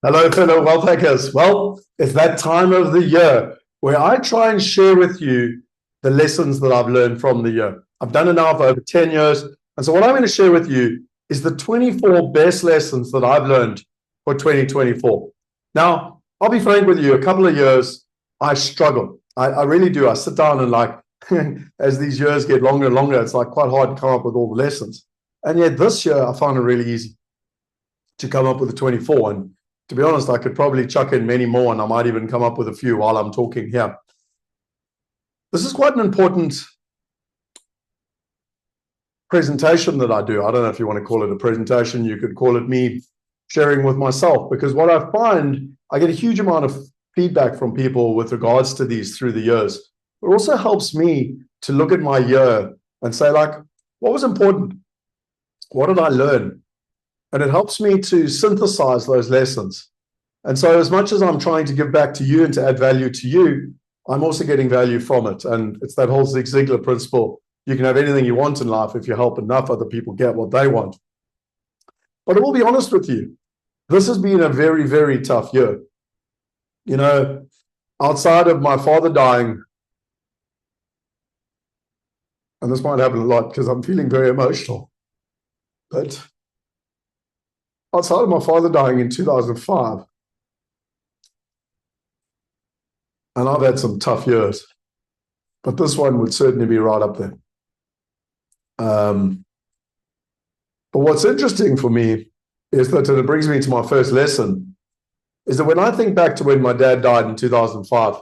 Hello, fellow wealth hackers. Well, it's that time of the year where I try and share with you the lessons that I've learned from the year. I've done it now for over 10 years. And so what I'm going to share with you is the 24 best lessons that I've learned for 2024. Now, I'll be frank with you, a couple of years, I struggle. I really do. I sit down and like, as these years get longer and longer, it's like quite hard to come up with all the lessons. And yet this year, I found it really easy to come up with the 24. And to be honest, I could probably chuck in many more, and I might even come up with a few while I'm talking here. This is quite an important presentation that I do. I don't know if you want to call it a presentation. You could call it me sharing with myself, because what I find, I get a huge amount of feedback from people with regards to these through the years. It also helps me to look at my year and say, like, what was important? What did I learn? And it helps me to synthesize those lessons. And so as much as I'm trying to give back to you and to add value to you, I'm also getting value from it. And it's that whole Zig Ziglar principle. You can have anything you want in life if you help enough other people get what they want. But I will be honest with you, this has been a very, very tough year. You know, outside of my father dying, and this might happen a lot because I'm feeling very emotional, but outside of my father dying in 2005, and I've had some tough years, but this one would certainly be right up there. But what's interesting for me is that, and it brings me to my first lesson, is that when I think back to when my dad died in 2005,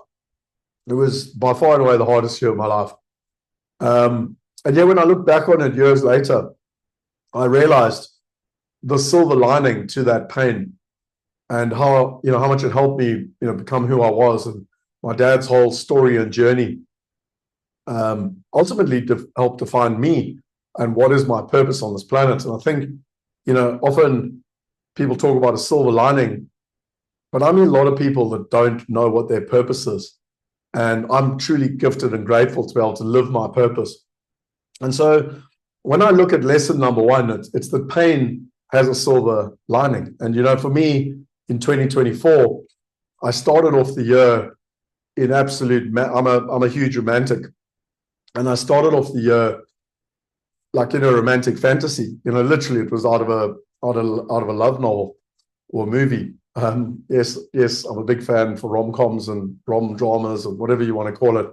it was by far and away the hardest year of my life. And yet when I look back on it years later, I realized the silver lining to that pain and how much it helped me, become who I was, and my dad's whole story and journey ultimately helped define me and what is my purpose on this planet. And I think, often people talk about a silver lining, but I mean a lot of people that don't know what their purpose is. And I'm truly gifted and grateful to be able to live my purpose. And so when I look at lesson number one, it's that pain has a silver lining. And, for me in 2024, I started off the year in absolute, I'm a huge romantic. And I started off the year like in a romantic fantasy, literally it was out of a love novel or movie. Yes, I'm a big fan for rom-coms and rom-dramas or whatever you want to call it.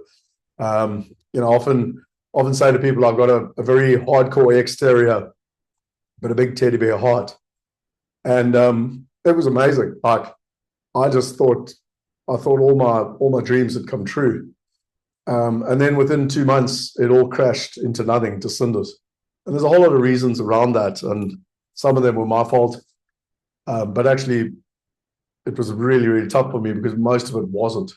Often say to people, I've got a very hardcore exterior, but a big teddy bear heart. And it was amazing. Like, I thought all my dreams had come true. And then within 2 months, it all crashed into nothing, to cinders. And there's a whole lot of reasons around that. And some of them were my fault. But actually, it was really, really tough for me because most of it wasn't.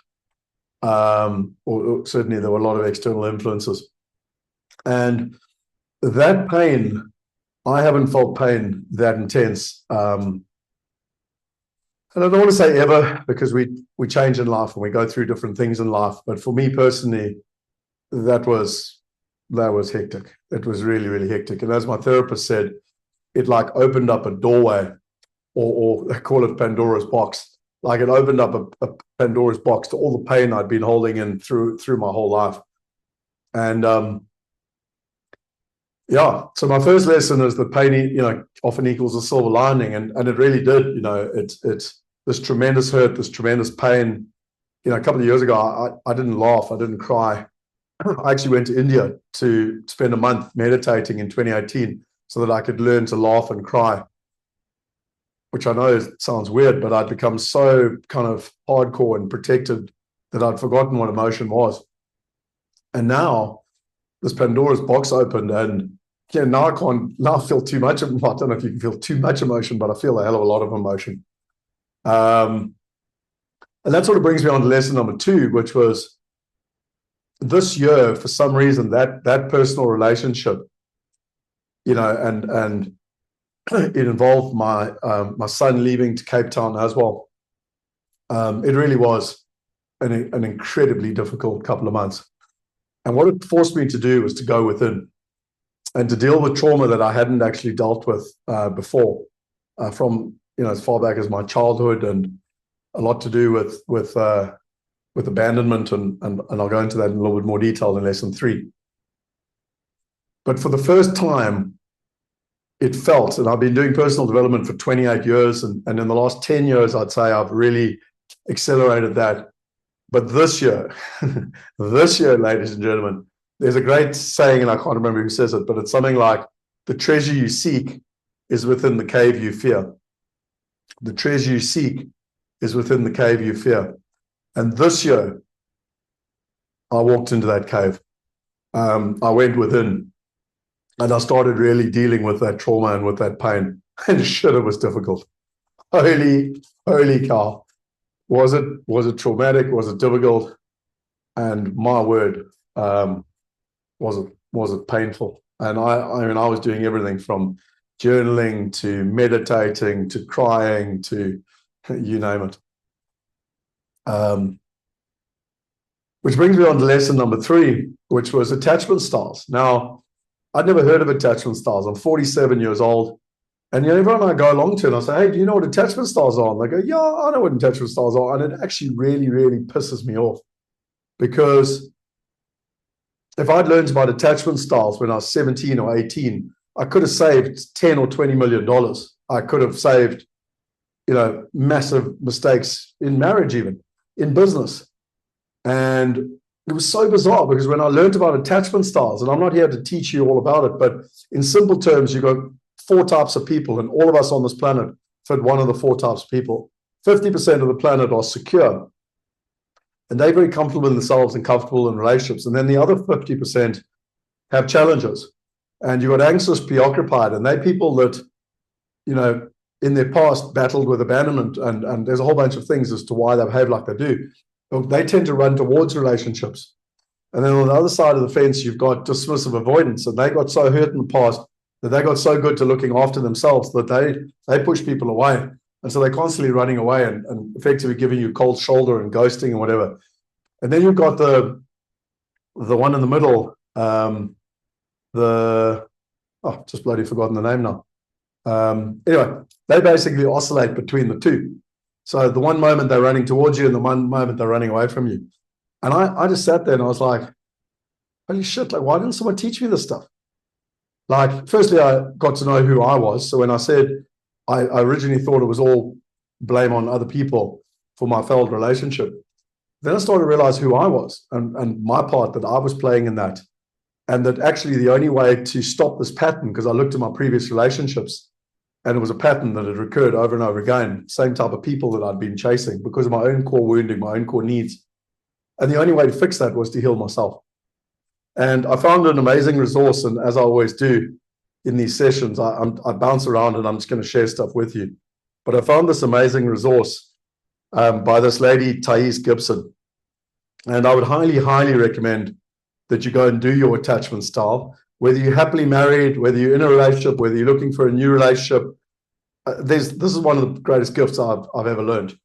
Or certainly there were a lot of external influences. And that pain, I haven't felt pain that intense. And I don't want to say ever, because we change in life and we go through different things in life. But for me personally, that was hectic. It was really, really hectic. And as my therapist said, it like opened up a doorway, or they call it Pandora's box. Like, it opened up a Pandora's box to all the pain I'd been holding in through my whole life. And so my first lesson is that pain, often equals a silver lining, and it really did. It's this tremendous hurt, this tremendous pain. A couple of years ago, I didn't laugh, I didn't cry. I actually went to India to spend a month meditating in 2018 so that I could learn to laugh and cry, which I know sounds weird, but I'd become so kind of hardcore and protected that I'd forgotten what emotion was. And now this Pandora's box opened, and now I feel too much. I don't know if you can feel too much emotion, but I feel a hell of a lot of emotion. And that sort of brings me on to lesson number two, which was this year, for some reason, that personal relationship, and it involved my son leaving to Cape Town as well. It really was an incredibly difficult couple of months. And what it forced me to do was to go within and to deal with trauma that I hadn't actually dealt with before, from as far back as my childhood, and a lot to do with abandonment, and I'll go into that in a little bit more detail in lesson 3. But for the first time, it felt, and I've been doing personal development for 28 years, and in the last 10 years, I'd say I've really accelerated that. But this year, ladies and gentlemen, there's a great saying, and I can't remember who says it, but it's something like, the treasure you seek is within the cave you fear. The treasure you seek is within the cave you fear. And this year, I walked into that cave. I went within, and I started really dealing with that trauma and with that pain. And shit, it was difficult. Holy cow. Was it traumatic? Was it difficult? And my word, was it painful? And I mean, I was doing everything from journaling to meditating to crying to you name it. Which brings me on to lesson number 3, which was attachment styles. Now, I'd never heard of attachment styles. I'm 47 years old. And everyone I go along to, and I say, hey, do you know what attachment styles are? And they go, yeah, I know what attachment styles are. And it actually really, really pisses me off. Because if I'd learned about attachment styles when I was 17 or 18, I could have saved 10 or $20 million. I could have saved, massive mistakes in marriage, even in business. And it was so bizarre, because when I learned about attachment styles, and I'm not here to teach you all about it, but in simple terms, you've got 4 types of people, and all of us on this planet fit one of the 4 types of people. 50% of the planet are secure, and they're very comfortable in themselves and comfortable in relationships. And then the other 50% have challenges. And you've got anxious, preoccupied, and they're people that, in their past battled with abandonment, and there's a whole bunch of things as to why they behave like they do. They tend to run towards relationships. And then on the other side of the fence, you've got dismissive avoidance, and they got so hurt in the past that they got so good to looking after themselves that they push people away. And so they're constantly running away and effectively giving you cold shoulder and ghosting and whatever. And then you've got the one in the middle, just bloody forgotten the name now. Anyway, they basically oscillate between the two. So the one moment they're running towards you, and the one moment they're running away from you. And I just sat there and I was like, holy shit, like, why didn't someone teach me this stuff? Like, firstly, I got to know who I was. So when I said, I originally thought it was all blame on other people for my failed relationship. Then I started to realize who I was and my part that I was playing in that. And that actually the only way to stop this pattern, because I looked at my previous relationships, and it was a pattern that had recurred over and over again, same type of people that I'd been chasing because of my own core wounding, my own core needs. And the only way to fix that was to heal myself. And I found an amazing resource, and as I always do in these sessions, I bounce around and I'm just going to share stuff with you. But I found this amazing resource by this lady, Thais Gibson. And I would highly, highly recommend that you go and do your attachment style, whether you're happily married, whether you're in a relationship, whether you're looking for a new relationship. This is one of the greatest gifts I've ever learned.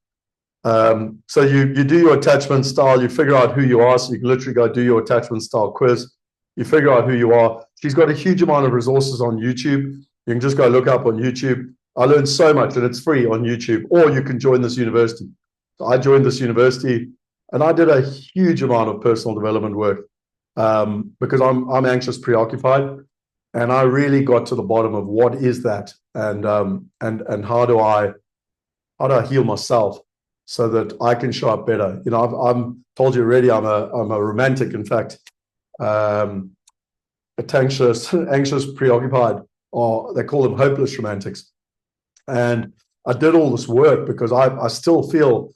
So you do your attachment style, you figure out who you are, so you can literally go do your attachment style quiz. You figure out who you are. She's got a huge amount of resources on YouTube. You can just go look up on YouTube. I learned so much, and it's free on YouTube, or you can join this university. So I joined this university, and I did a huge amount of personal development work because I'm anxious, preoccupied, and I really got to the bottom of what is that, and how do I heal myself so that I can show up better. You know, I've told you already, I'm a romantic, in fact, anxious, preoccupied, or they call them hopeless romantics. And I did all this work because I still feel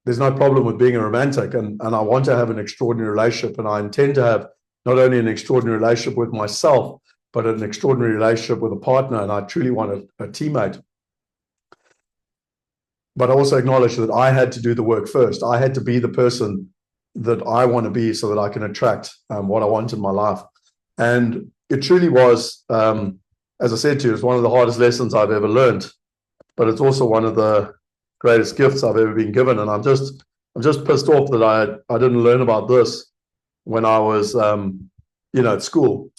there's no problem with being a romantic, and I want to have an extraordinary relationship, and I intend to have not only an extraordinary relationship with myself, but an extraordinary relationship with a partner, and I truly want a teammate. But I also acknowledge that I had to do the work first. I had to be the person that I want to be so that I can attract what I want in my life. And it truly was, as I said to you, it's one of the hardest lessons I've ever learned, but it's also one of the greatest gifts I've ever been given. And I'm just pissed off that I didn't learn about this when I was, at school,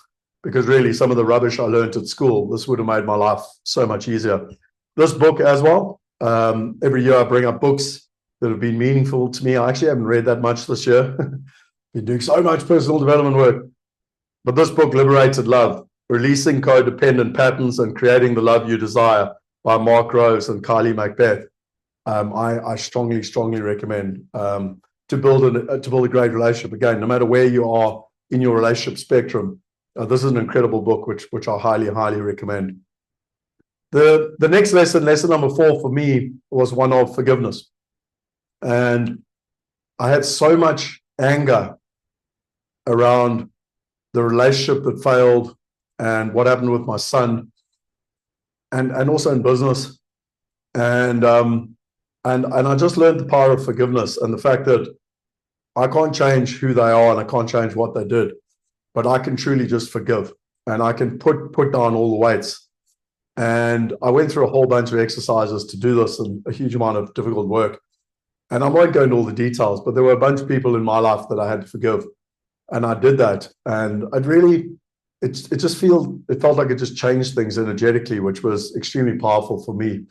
because really some of the rubbish I learned at school, this would have made my life so much easier. this book as well. Every year I bring up books that have been meaningful to me. I actually haven't read that much this year. Been doing so much personal development work. But this book, Liberated Love, Releasing Codependent Patterns and Creating the Love You Desire by Mark Rose and Kylie McBeath. I strongly, strongly recommend to build a great relationship. Again, no matter where you are in your relationship spectrum, this is an incredible book, which I highly, highly recommend. The next lesson number 4 for me, was one of forgiveness. And I had so much anger around the relationship that failed and what happened with my son, and also in business. And I just learned the power of forgiveness and the fact that I can't change who they are and I can't change what they did, but I can truly just forgive and I can put down all the weights. And I went through a whole bunch of exercises to do this and a huge amount of difficult work. And I won't go into all the details, but there were a bunch of people in my life that I had to forgive. And I did that. And it felt like it just changed things energetically, which was extremely powerful for me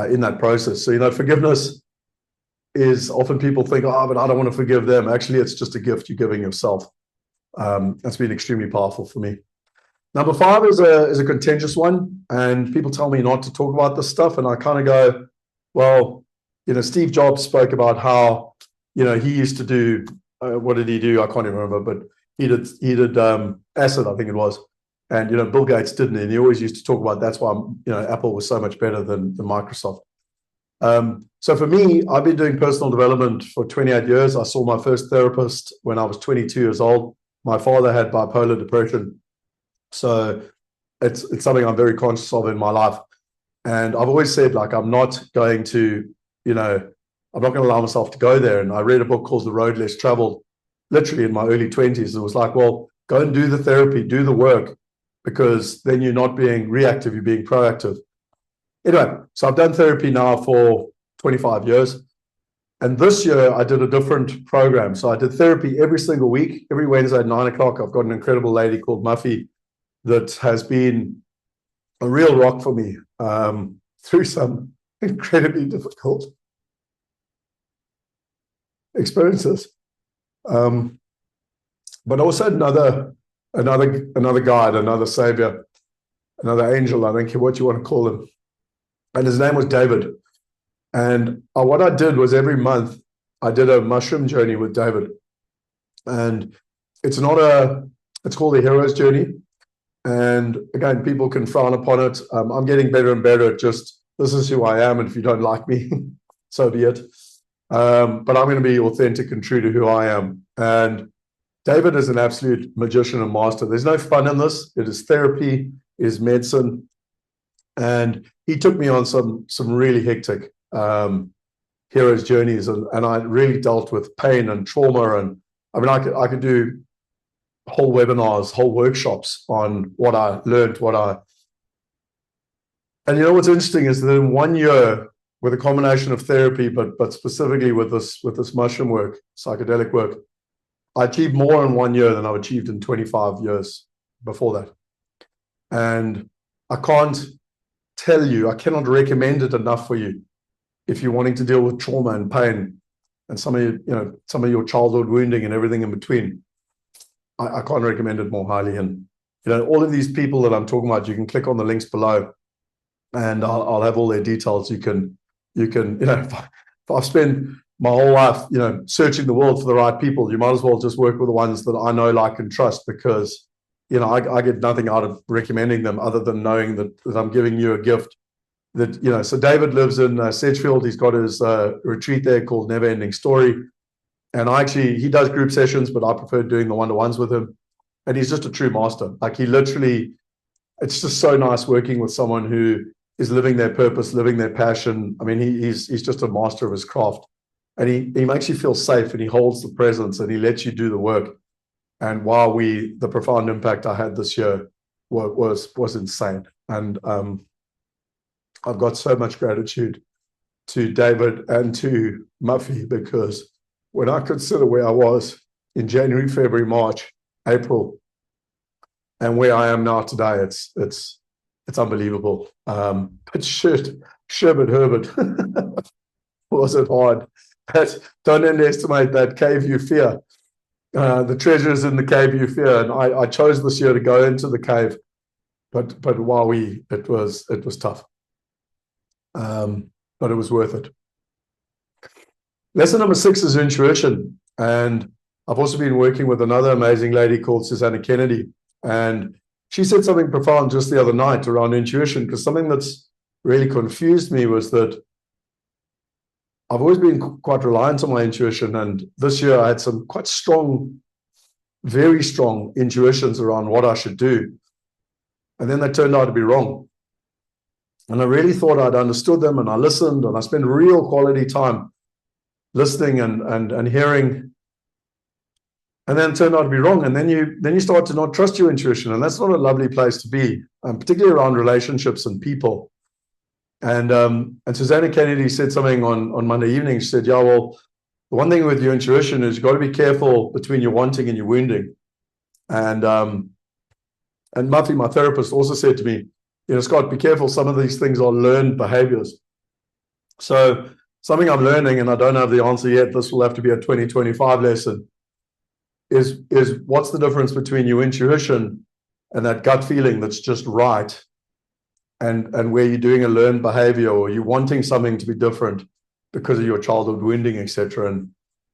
in that process. So, forgiveness is often people think, oh, but I don't want to forgive them. Actually, it's just a gift you're giving yourself. That's been extremely powerful for me. Number 5 is a contentious one. And people tell me not to talk about this stuff. And I kind of go, well, Steve Jobs spoke about how, he used to do, what did he do? I can't even remember, but he did acid, I think it was. And, Bill Gates didn't. And he always used to talk about that's why, Apple was so much better than Microsoft. So for me, I've been doing personal development for 28 years. I saw my first therapist when I was 22 years old. My father had bipolar depression. So it's something I'm very conscious of in my life. And I've always said, I'm not going to, I'm not going to allow myself to go there. And I read a book called The Road Less Traveled, literally in my early 20s. It was like, well, go and do the therapy, do the work, because then you're not being reactive, you're being proactive. Anyway, so I've done therapy now for 25 years. And this year I did a different program. So I did therapy every single week, every Wednesday at 9 o'clock. I've got an incredible lady called Muffy that has been a real rock for me through some incredibly difficult experiences. But also another guide, another savior, another angel, I think, what you want to call him. And his name was David. And what I did was every month I did a mushroom journey with David. And it's called a hero's journey. And again, people can frown upon it. I'm getting better and better at just, this is who I am. And if you don't like me, so be it. But I'm going to be authentic and true to who I am. And David is an absolute magician and master. There's no fun in this. It is therapy, it is medicine. And he took me on some really hectic hero's journeys. And I really dealt with pain and trauma. And I mean, I could do whole webinars, whole workshops on what I learned, and what's interesting is that in 1 year, with a combination of therapy, but specifically with this mushroom work, psychedelic work, I achieved more in 1 year than I've achieved in 25 years before that. And I can't tell you, I cannot recommend it enough for you if you're wanting to deal with trauma and pain and some of your childhood wounding and everything in between. I can't recommend it more highly. And all of these people that I'm talking about, you can click on the links below, and I'll have all their details. You can if I've spent my whole life searching the world for the right people, you might as well just work with the ones that I know, like, and trust, because I get nothing out of recommending them other than knowing that I'm giving you a gift. That so David lives in Sedgefield. He's got his retreat there called Never Ending Story. And he does group sessions, but I prefer doing the one-to-ones with him. And he's just a true master. Like, it's just so nice working with someone who is living their purpose, living their passion. I mean, he's just a master of his craft. And he makes you feel safe, and he holds the presence, and he lets you do the work. And the profound impact I had this year was insane. And I've got so much gratitude to David and to Muffy, because when I consider where I was in January, February, March, April, and where I am now today, it's unbelievable. But Shev and Herbert. Was it hard? But don't underestimate that cave you fear. The treasure is in the cave you fear. And I chose this year to go into the cave, but while it was tough. But it was worth it. Lesson number 6 is intuition. And I've also been working with another amazing lady called Susanna Kennedy. And she said something profound just the other night around intuition, because something that's really confused me was that I've always been quite reliant on my intuition. And this year I had some quite strong, very strong intuitions around what I should do. And then they turned out to be wrong. And I really thought I'd understood them, and I listened, and I spent real quality time listening and hearing. And then it turned out to be wrong. And then you start to not trust your intuition. And that's not a lovely place to be, particularly around relationships and people. And Susanna Kennedy said something on Monday evening. She said, yeah, well, the one thing with your intuition is you've got to be careful between your wanting and your wounding. And Muffy, my therapist, also said to me, Scott, be careful. Some of these things are learned behaviors. So something I'm learning, and I don't have the answer yet, this will have to be a 2025 lesson, is what's the difference between your intuition and that gut feeling that's just right, and where you're doing a learned behavior, or you're wanting something to be different because of your childhood wounding, etc. And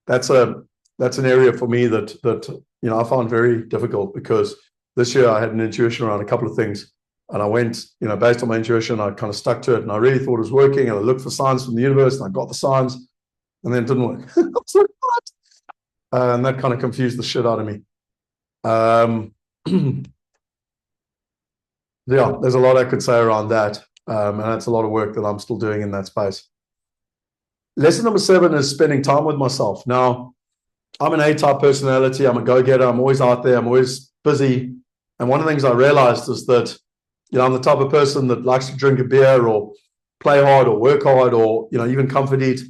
that's an area for me that I found very difficult, because this year I had an intuition around a couple of things, and I went, based on my intuition, I kind of stuck to it, and I really thought it was working, and I looked for signs from the universe, and I got the signs, and then it didn't work. I was like, what? And that kind of confused the shit out of me. Yeah, there's a lot I could say around that, and that's a lot of work that I'm still doing in that space. Lesson number 7 is spending time with myself. Now, I'm an A-type personality. I'm a go-getter. I'm always out there. I'm always busy. And one of the things I realized is that, I'm the type of person that likes to drink a beer or play hard or work hard or, even comfort eat.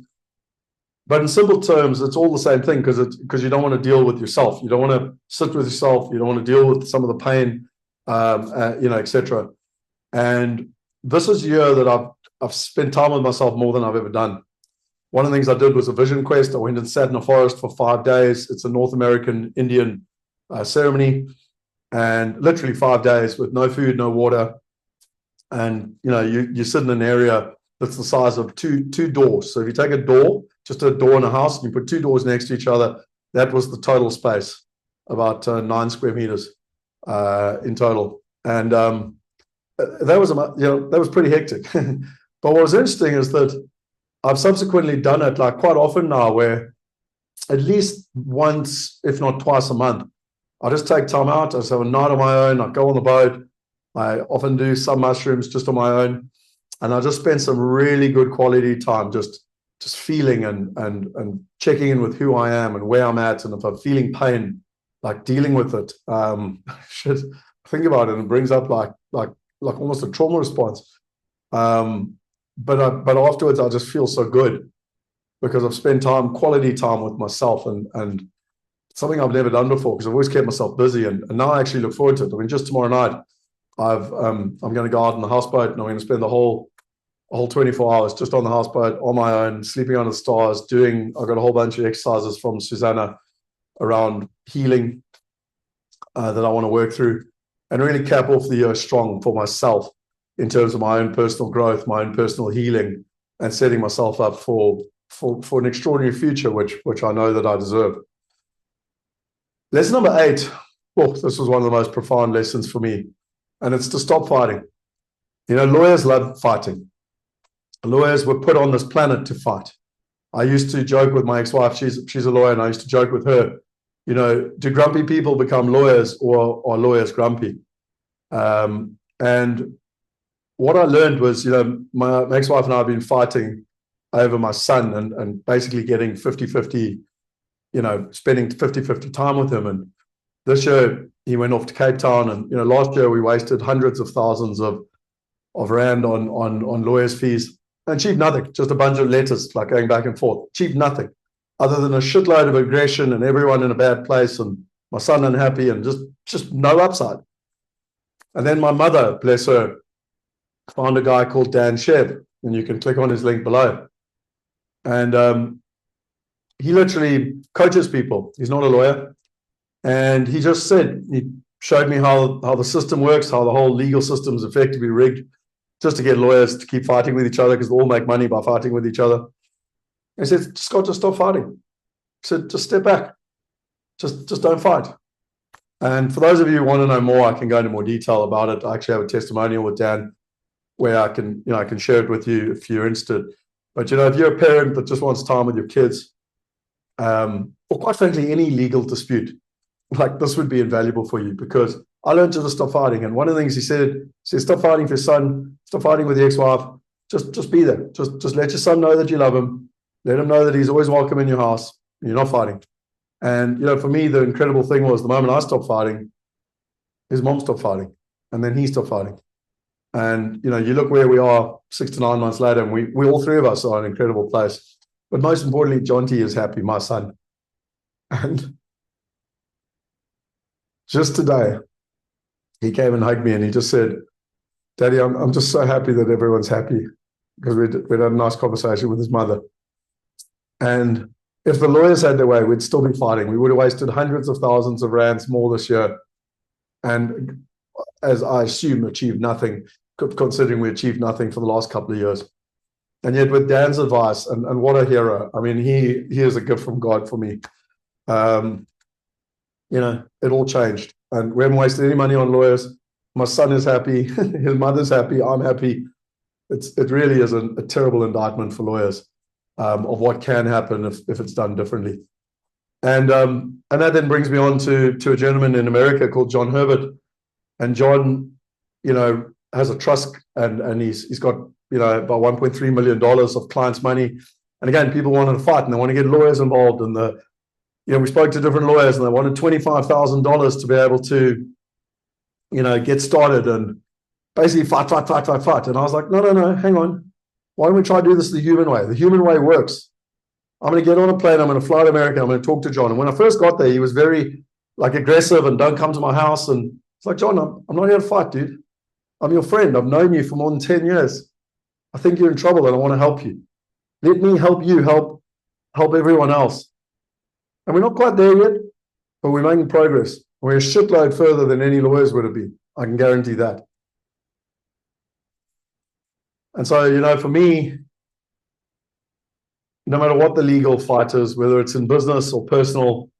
But in simple terms, it's all the same thing, because you don't want to deal with yourself. You don't want to sit with yourself. You don't want to deal with some of the pain, etc. And this is a year that I've spent time with myself more than I've ever done. One of the things I did was a vision quest. I went and sat in a forest for 5 days. It's a North American Indian ceremony, and literally 5 days with no food, no water. And, you sit in an area that's the size of two doors. So if you take a door, just a door in a house, and you put 2 doors next to each other, that was the total space, about 9 square meters in total. And that was pretty hectic. But what was interesting is that I've subsequently done it like quite often now, where at least once, if not twice a month, I just take time out. I just have a night on my own. I go on the boat. I often do some mushrooms just on my own, and I just spend some really good quality time just feeling and checking in with who I am and where I'm at, and if I'm feeling pain, like dealing with it. Think about it, and it brings up like almost a trauma response. But afterwards, I just feel so good, because I've spent quality time with myself, and something I've never done before, because I've always kept myself busy, and now I actually look forward to it. I mean, just tomorrow night, I'm going to go out on the houseboat, and I'm going to spend the whole 24 hours just on the houseboat on my own, sleeping under the stars. I've got a whole bunch of exercises from Susanna around healing that I want to work through, and really cap off the year strong for myself in terms of my own personal growth, my own personal healing, and setting myself up for an extraordinary future, which I know that I deserve. Lesson number 8. Well, this was one of the most profound lessons for me, and it's to stop fighting. Lawyers love fighting. Lawyers were put on this planet to fight. I used to joke with my ex-wife. She's a lawyer, and I used to joke with her, do grumpy people become lawyers, or are lawyers grumpy? And what I learned was, my ex-wife and I have been fighting over my son, and basically getting 50-50, spending 50-50 time with him. And this year he went off to Cape Town, and last year we wasted hundreds of thousands of rand on lawyers' fees, and achieved nothing. Just a bunch of letters like going back and forth. Achieved nothing other than a shitload of aggression and everyone in a bad place, and my son unhappy, and just no upside. And then my mother, bless her, found a guy called Dan Shev, and you can click on his link below. And he literally coaches people. He's not a lawyer. And he just said, he showed me how the system works, how the whole legal system is effectively rigged just to get lawyers to keep fighting with each other because they all make money by fighting with each other. And he said, Scott, just stop fighting. He said, just step back. Just don't fight. And for those of you who want to know more, I can go into more detail about it. I actually have a testimonial with Dan where I can share it with you if you're interested. But, if you're a parent that just wants time with your kids, or quite frankly, any legal dispute, like this would be invaluable for you because I learned to just stop fighting. And one of the things he said, stop fighting for your son, stop fighting with the ex-wife, just be there. Just let your son know that you love him. Let him know that he's always welcome in your house. You're not fighting. And, for me, the incredible thing was the moment I stopped fighting, his mom stopped fighting. And then he stopped fighting. And, you look where we are 6 to 9 months later, and we all three of us are in an incredible place. But most importantly, John T is happy, my son. And just today, he came and hugged me and he just said, Daddy, I'm just so happy that everyone's happy because we had a nice conversation with his mother. And if the lawyers had their way, we'd still be fighting. We would have wasted hundreds of thousands of rands more this year. And as I assume, achieved nothing, considering we achieved nothing for the last couple of years. And yet with Dan's advice, and what a hero. I mean, he is a gift from God for me. It all changed. And we haven't wasted any money on lawyers. My son is happy. His mother's happy. I'm happy. It really is a terrible indictment for lawyers of what can happen if it's done differently. And that then brings me on to a gentleman in America called John Herbert. And John, has a trust and he's got, about $1.3 million of clients' money. And again, people wanted to fight and they want to get lawyers involved. And we spoke to different lawyers and they wanted $25,000 to be able to, get started and basically fight. And I was like, no, hang on. Why don't we try to do this the human way? The human way works. I'm going to get on a plane. I'm going to fly to America. I'm going to talk to John. And when I first got there, he was very aggressive and don't come to my house. And it's like, John, I'm not here to fight, dude. I'm your friend. I've known you for more than 10 years. I think you're in trouble and I want to help you. Let me help you help everyone else. And we're not quite there yet, but we're making progress. We're a shitload further than any lawyers would have been. I can guarantee that. And so, for me, no matter what the legal fight is, whether it's in business or personal,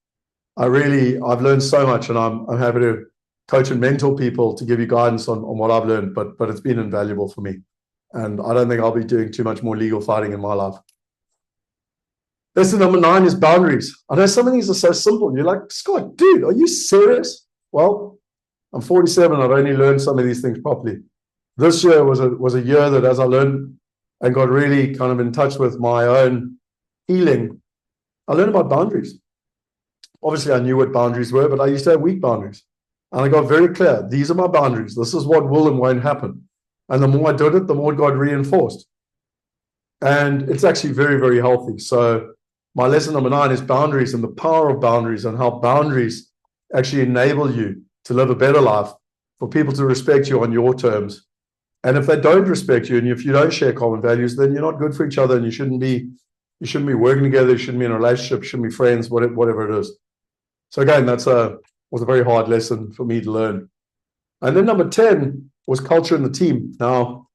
I've learned so much and I'm happy to coach and mentor people to give you guidance on what I've learned, but it's been invaluable for me. And I don't think I'll be doing too much more legal fighting in my life. Lesson number 9 is boundaries. I know some of these are so simple. You're like, Scott, dude, are you serious? Well, I'm 47. I've only learned some of these things properly. This year was a year that as I learned and got really kind of in touch with my own healing, I learned about boundaries. Obviously, I knew what boundaries were, but I used to have weak boundaries. And I got very clear. These are my boundaries. This is what will and won't happen. And the more I did it, the more it got reinforced. And it's actually very, very healthy. So my lesson number 9 is boundaries and the power of boundaries and how boundaries actually enable you to live a better life, for people to respect you on your terms. And if they don't respect you and if you don't share common values, then you're not good for each other and you shouldn't be working together, you shouldn't be in a relationship, you shouldn't be friends, whatever it is. So again, was a very hard lesson for me to learn. And then number 10 was culture in the team. Now,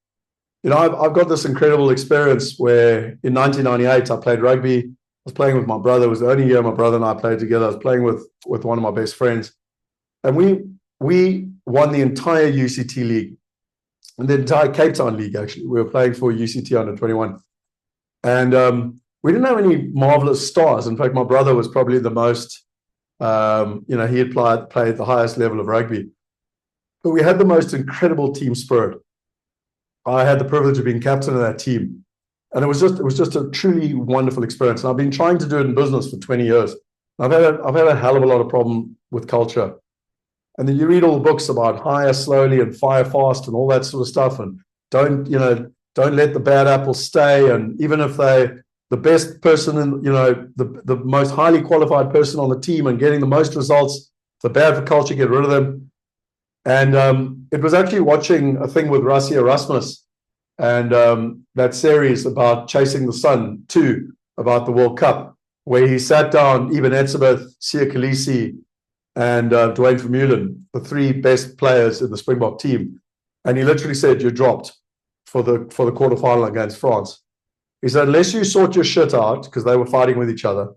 I've got this incredible experience where in 1998, I played rugby. I was playing with my brother. It was the only year my brother and I played together. I was playing with one of my best friends. And we won the entire UCT league and the entire Cape Town league, actually. We were playing for UCT under 21. And we didn't have any marvelous stars. In fact, my brother was probably the most, he had played the highest level of rugby. But we had the most incredible team spirit. I had the privilege of being captain of that team. And it was just a truly wonderful experience. And I've been trying to do it in business for 20 years. I've had a hell of a lot of problem with culture. And then you read all the books about hire slowly and fire fast and all that sort of stuff. And don't let the bad apples stay. And even if the best person in, the most highly qualified person on the team and getting the most results, the bad for culture, get rid of them. And it was actually watching a thing with Rassie Erasmus and that series about Chasing the Sun 2, about the World Cup, where he sat down Eben Etzebeth, Sia Khaleesi, and Dwayne Vermeulen, the 3 best players in the Springbok team, and he literally said, "You're dropped for the quarterfinal against France." He said, "Unless you sort your shit out," because they were fighting with each other,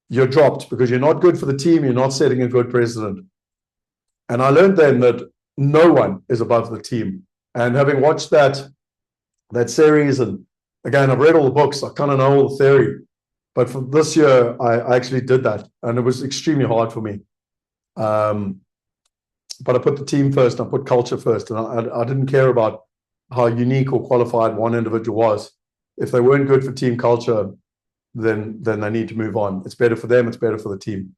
"you're dropped because you're not good for the team. You're not setting a good precedent." And I learned then that no one is above the team. And having watched that series, and again, I've read all the books, I kind of know all the theory. But for this year, I actually did that. And it was extremely hard for me. But I put the team first, and I put culture first. And I didn't care about how unique or qualified one individual was. If they weren't good for team culture, then they need to move on. It's better for them. It's better for the team.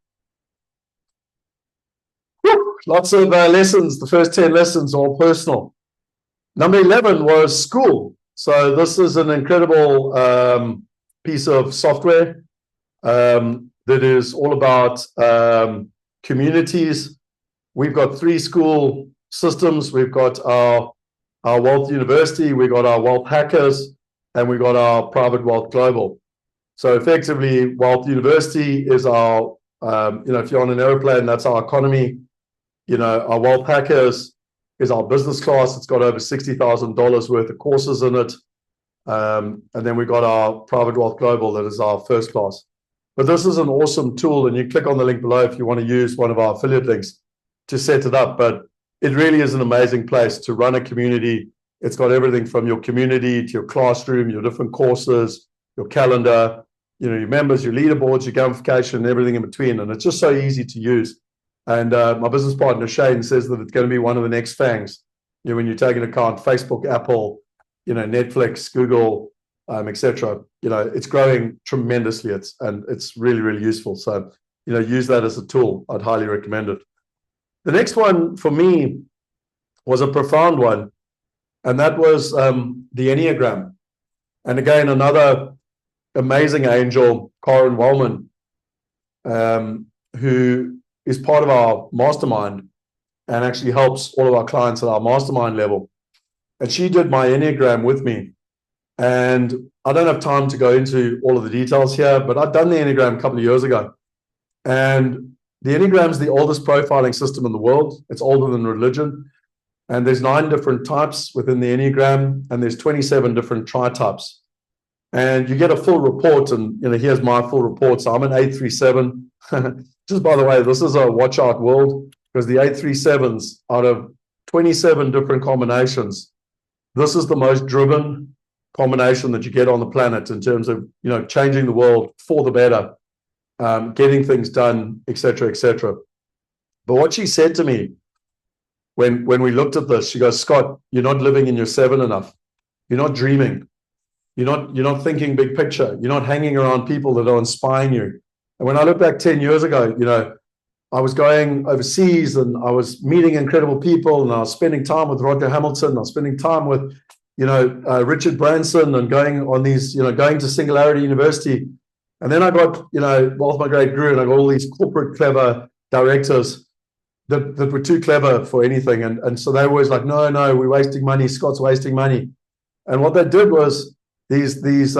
Lots of lessons. The first 10 lessons are all personal. Number 11 was school. So this is an incredible piece of software that is all about communities. We've got 3 school systems. We've got our Wealth University, we've got our Wealth Hackers, and we've got our Private Wealth Global. So effectively, Wealth University is our, if you're on an airplane, that's our economy. Our Wealth Hackers is our business class. It's got over $60,000 worth of courses in it. And then we've got our Private Wealth Global, that is our first class. But this is an awesome tool, and you click on the link below if you want to use one of our affiliate links to set it up. But it really is an amazing place to run a community. It's got everything from your community to your classroom, your different courses, your calendar, your members, your leaderboards, your gamification, and everything in between. And it's just so easy to use. And my business partner, Shane, says that it's going to be one of the next fangs. When you take into account Facebook, Apple, Netflix, Google, etc. It's growing tremendously. It's really, really useful. So, use that as a tool. I'd highly recommend it. The next one for me was a profound one, and that was the Enneagram. And again, another amazing angel, Karen Wellman, who is part of our mastermind and actually helps all of our clients at our mastermind level. And she did my Enneagram with me. And I don't have time to go into all of the details here, but I've done the Enneagram a couple of years ago. And the Enneagram is the oldest profiling system in the world. It's older than religion. And there's 9 different types within the Enneagram, and there's 27 different tri-types. And you get a full report, and here's my full report. So I'm an 837. Just by the way, this is a watch out world, because the 837s, out of 27 different combinations, this is the most driven combination that you get on the planet in terms of changing the world for the better, getting things done, etc., etc. But what she said to me when we looked at this, she goes, "Scott, you're not living in your 7 enough. You're not dreaming. You're not thinking big picture. You're not hanging around people that are inspiring you." And when I look back 10 years ago, I was going overseas and I was meeting incredible people, and I was spending time with Roger Hamilton. I was spending time with, Richard Branson, and going on these, going to Singularity University. And then I got, Wealth Migrate grew, and I got all these corporate clever directors that were too clever for anything. And so they were always like, no, we're wasting money. Scott's wasting money. And what they did was these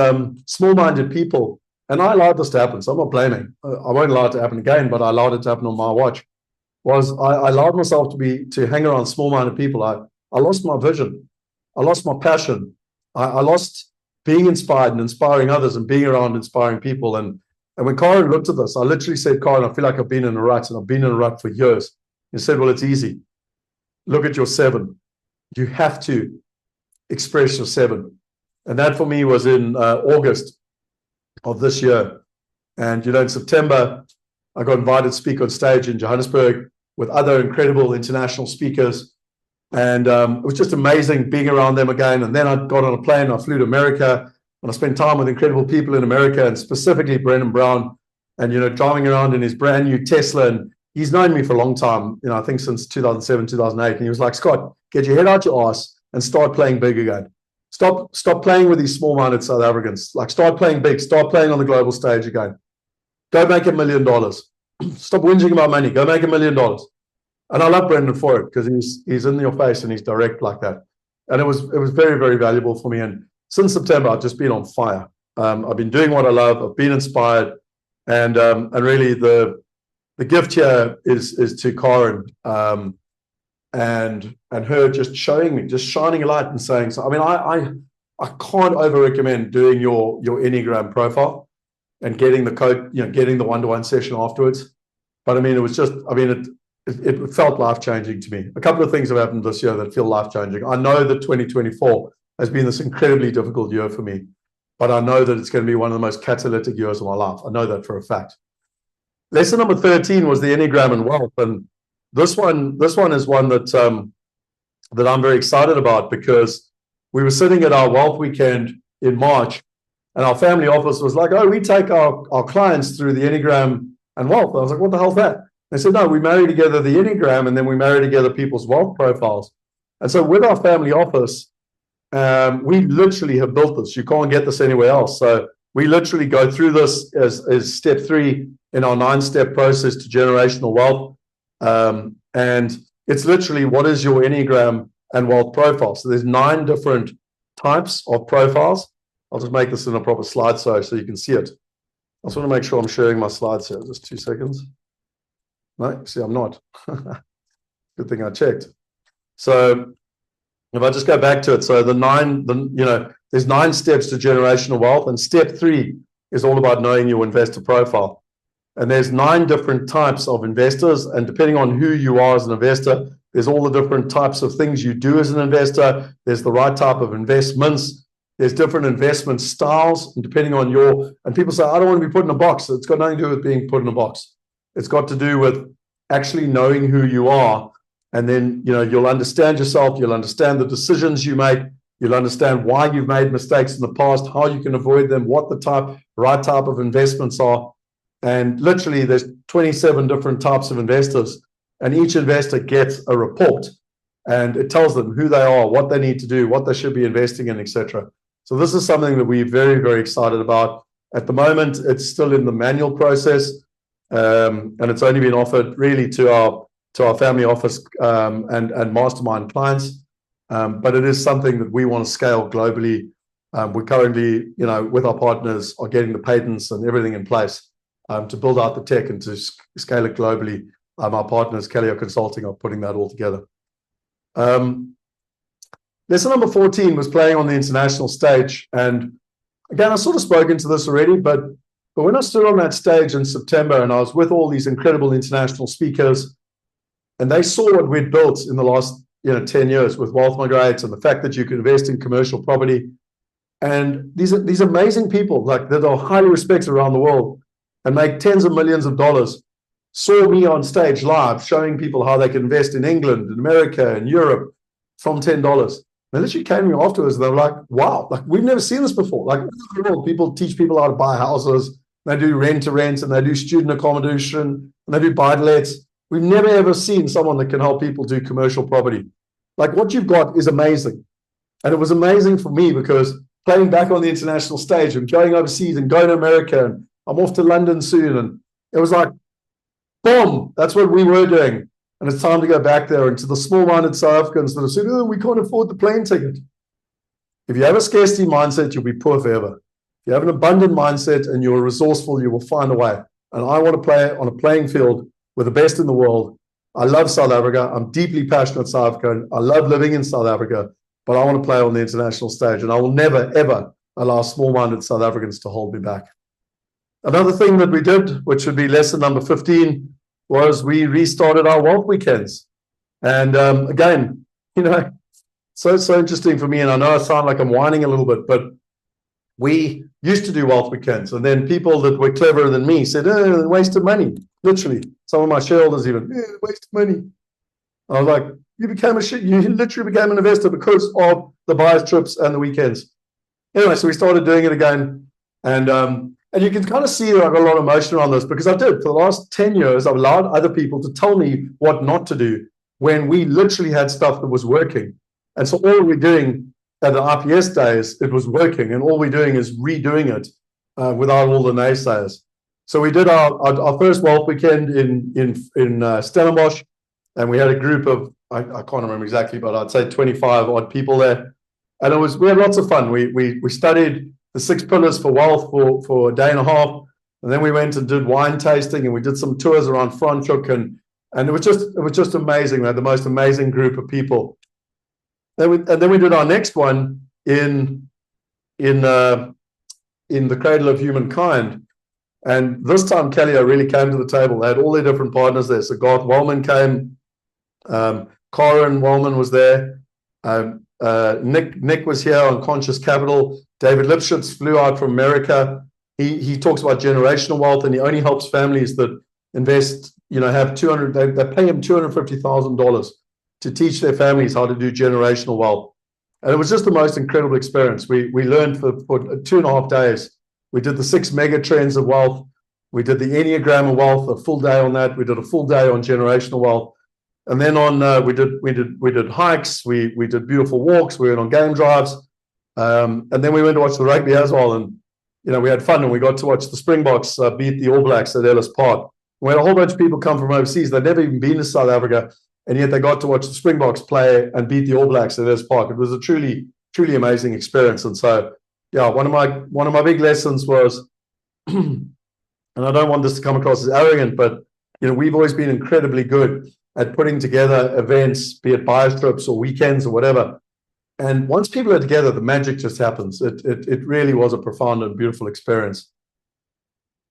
small-minded people, and I allowed this to happen, so I'm not blaming. I won't allow it to happen again, but I allowed it to happen on my watch. I allowed myself to hang around small-minded people. I lost my vision. I lost my passion. I lost being inspired and inspiring others and being around inspiring people. And when Karen looked at this, I literally said, "Karen, I feel like I've been in a rut, and I've been in a rut for years." He said, "Well, it's easy. Look at your 7. You have to express your 7. And that for me was in August of this year. And, in September, I got invited to speak on stage in Johannesburg with other incredible international speakers. And it was just amazing being around them again. And then I got on a plane, I flew to America, and I spent time with incredible people in America, and specifically Brendan Brown, and, driving around in his brand new Tesla. And he's known me for a long time, I think since 2007, 2008. And he was like, "Scott, get your head out your ass and start playing big again. Stop playing with these small-minded South Africans. Like, start playing big. Start playing on the global stage again. Go make $1 million. Stop whinging about money. Go make $1 million." And I love Brendan for it, because he's in your face and he's direct like that. And it was very, very valuable for me. And since September, I've just been on fire. I've been doing what I love. I've been inspired, and really the gift here is to Karen, and her just showing me, just shining a light and saying. So I mean, I can't over recommend doing your Enneagram profile and getting the code, getting the one-to-one session afterwards. But I mean, it was just, I mean, it felt life-changing to me. A couple of things have happened this year that feel life-changing. I know that 2024 has been this incredibly difficult year for me, but I know that it's going to be one of the most catalytic years of my life. I know that for a fact. Lesson number 13 was the Ennegram and Wealth. And this one is one that I'm very excited about, because we were sitting at our Wealth weekend in March, and our family office was like, oh, we take our clients through the Enneagram and Wealth. I was like, what the hell's that? They said, no, we marry together the Enneagram, and then we marry together people's wealth profiles. And so with our family office, we literally have built this. You can't get this anywhere else. So we literally go through this as step 3 in our 9-step process to generational wealth. And it's literally, what is your Enneagram and wealth profile? So there's 9 different types of profiles. I'll just make this in a proper slide so you can see it. I just want to make sure I'm sharing my slides here. Just 2 seconds. No, see, I'm not. Good thing I checked. So if I just go back to it, so there's 9 steps to generational wealth, and step 3 is all about knowing your investor profile. And there's 9 different types of investors, and depending on who you are as an investor, there's all the different types of things you do as an investor. There's the right type of investments. There's different investment styles, and depending on and people say, I don't want to be put in a box. It's got nothing to do with being put in a box. It's got to do with actually knowing who you are. And then, you'll understand yourself. You'll understand the decisions you make. You'll understand why you've made mistakes in the past, how you can avoid them, what the right type of investments are. And literally, there's 27 different types of investors, and each investor gets a report, and it tells them who they are, what they need to do, what they should be investing in, etc. So this is something that we're very, very excited about. At the moment, it's still in the manual process, and it's only been offered really to our family office and mastermind clients. But it is something that we want to scale globally. We're currently, with our partners, are getting the patents and everything in place to build out the tech and to scale it globally. Our partners, Kylie Consulting, are putting that all together. Lesson number 14 was playing on the international stage. And again, I've sort of spoken to this already, but when I stood on that stage in September and I was with all these incredible international speakers, and they saw what we'd built in the last 10 years with Wealth Migrate, and the fact that you can invest in commercial property. And these amazing people that are highly respected around the world and make tens of millions of dollars saw me on stage live showing people how they can invest in England, in America, and Europe from $10. They literally came to me afterwards and they were like, wow, we've never seen this before. People teach people how to buy houses, they do rent to rent, and they do student accommodation, and they do buy-to-lets. We've never ever seen someone that can help people do commercial property. What you've got is amazing. And it was amazing for me because playing back on the international stage and going overseas and going to America, and I'm off to London soon, and it was like, boom, that's what we were doing. And it's time to go back there, and to the small-minded South Africans that have said, oh, we can't afford the plane ticket. If you have a scarcity mindset, you'll be poor forever. If you have an abundant mindset and you're resourceful, you will find a way. And I want to play on a playing field with the best in the world. I love South Africa. I'm deeply passionate South African. I love living in South Africa, but I want to play on the international stage, and I will never, ever allow small-minded South Africans to hold me back. Another thing that we did, which would be lesson number 15, was we restarted our Wealth weekends. And again, so interesting for me, and I know I sound like I'm whining a little bit, but we used to do Wealth weekends, and then people that were cleverer than me said, oh, waste of money. Literally, some of my shareholders even, waste of money. I was like, you literally became an investor because of the buyers trips and the weekends. Anyway, so we started doing it again, and you can kind of see that I've got a lot of emotion around this, because I did. For the last 10 years, I've allowed other people to tell me what not to do when we literally had stuff that was working. And so all we're doing at the IPS days, it was working, and all we're doing is redoing it without all the naysayers. So we did our first Wealth weekend in Stellenbosch, and we had a group of I can't remember exactly, but I'd say 25 odd people there. And we had lots of fun. We studied the 6 pillars for wealth for a day and a half. And then we went and did wine tasting, and we did some tours around Franschhoek, and it was just amazing. We had the most amazing group of people. And then we did our next one in the Cradle of Humankind. And this time Kellyo really came to the table. They had all their different partners there. So Garth Wellman came, Karen Wellman was there, Nick was here on Conscious Capital. David Lipschitz flew out from America. He talks about generational wealth, and he only helps families that invest, have they pay him $250,000 to teach their families how to do generational wealth. And it was just the most incredible experience. We learned for 2.5 days. We did the 6 mega trends of wealth. We did the Ennegram and Wealth, a full day on that. We did a full day on generational wealth. And then we did hikes, we did beautiful walks, we went on game drives. And then we went to watch the rugby as well. And we had fun, and we got to watch the Springboks beat the All Blacks at Ellis Park. We had a whole bunch of people come from overseas. They'd never even been to South Africa, and yet they got to watch the Springboks play and beat the All Blacks at Ellis Park. It was a truly, truly amazing experience. And so, yeah, one of my big lessons was, and I don't want this to come across as arrogant, but we've always been incredibly good at putting together events, be it bio trips or weekends or whatever. And once people are together, the magic just happens. It really was a profound and beautiful experience.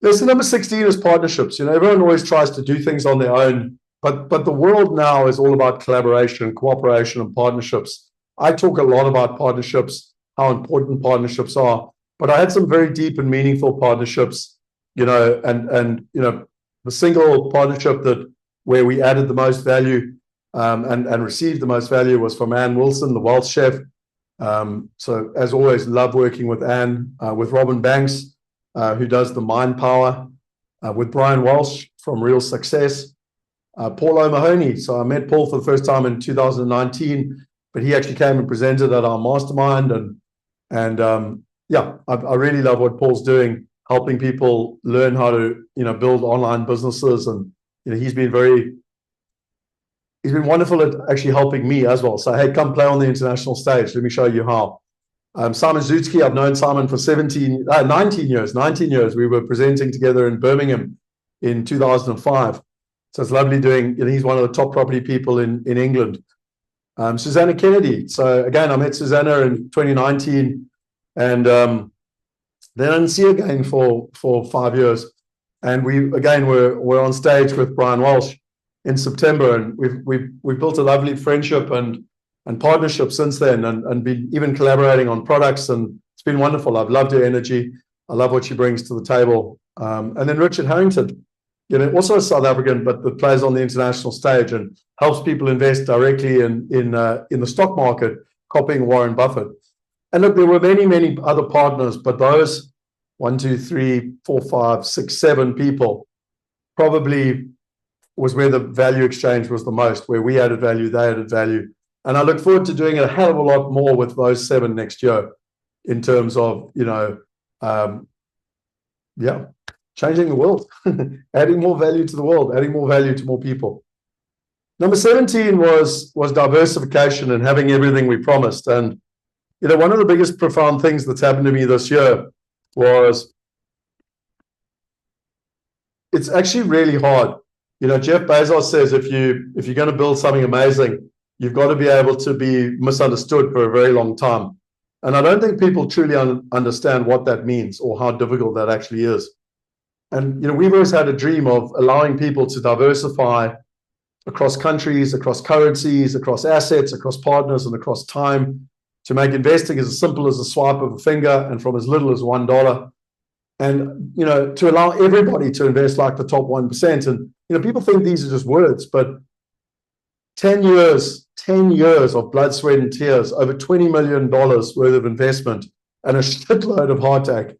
Lesson number 16 is partnerships. Everyone always tries to do things on their own, but the world now is all about collaboration, cooperation, and partnerships. I talk a lot about partnerships, how important partnerships are, but I had some very deep and meaningful partnerships, and the single partnership where we added the most value and received the most value was from Ann Wilson, the Wealth Chef. So as always, love working with Ann, with Robin Banks, who does the Mind Power, with Brian Walsh from Real Success, Paul O'Mahony. So I met Paul for the first time in 2019, but he actually came and presented at our Mastermind. And I really love what Paul's doing, helping people learn how to, build online businesses. And, he's been wonderful at actually helping me as well. So, hey, come play on the international stage. Let me show you how. Simon Zutsky, I've known Simon for 19 years. We were presenting together in Birmingham in 2005. So it's lovely he's one of the top property people in England. Susanna Kennedy. So again, I met Susanna in 2019, and then I didn't see her again for 5 years. And we're on stage with Brian Walsh in September, and we've built a lovely friendship and partnership since then, and been even collaborating on products, and it's been wonderful. I've loved her energy. I love what she brings to the table. And then Richard Harrington, also a South African, but that plays on the international stage and helps people invest directly in the stock market, copying Warren Buffett. And look, there were many, many other partners, but those 1, 2, 3, 4, 5, 6, 7 people probably was where the value exchange was the most, where we added value, they added value. And I look forward to doing a hell of a lot more with those 7 next year in terms of, changing the world, adding more value to the world, adding more value to more people. Number 17 was diversification and having everything we promised. And, one of the biggest profound things that's happened to me this year was it's actually really hard. Jeff Bezos says if you're going to build something amazing, you've got to be able to be misunderstood for a very long time. And I don't think people truly understand what that means or how difficult that actually is. And, we've always had a dream of allowing people to diversify across countries, across currencies, across assets, across partners, and across time, to make investing as simple as a swipe of a finger and from as little as $1. And, to allow everybody to invest like the top 1%. And, people think these are just words, but 10 years of blood, sweat, and tears, over $20 million worth of investment, and a shitload of heartache.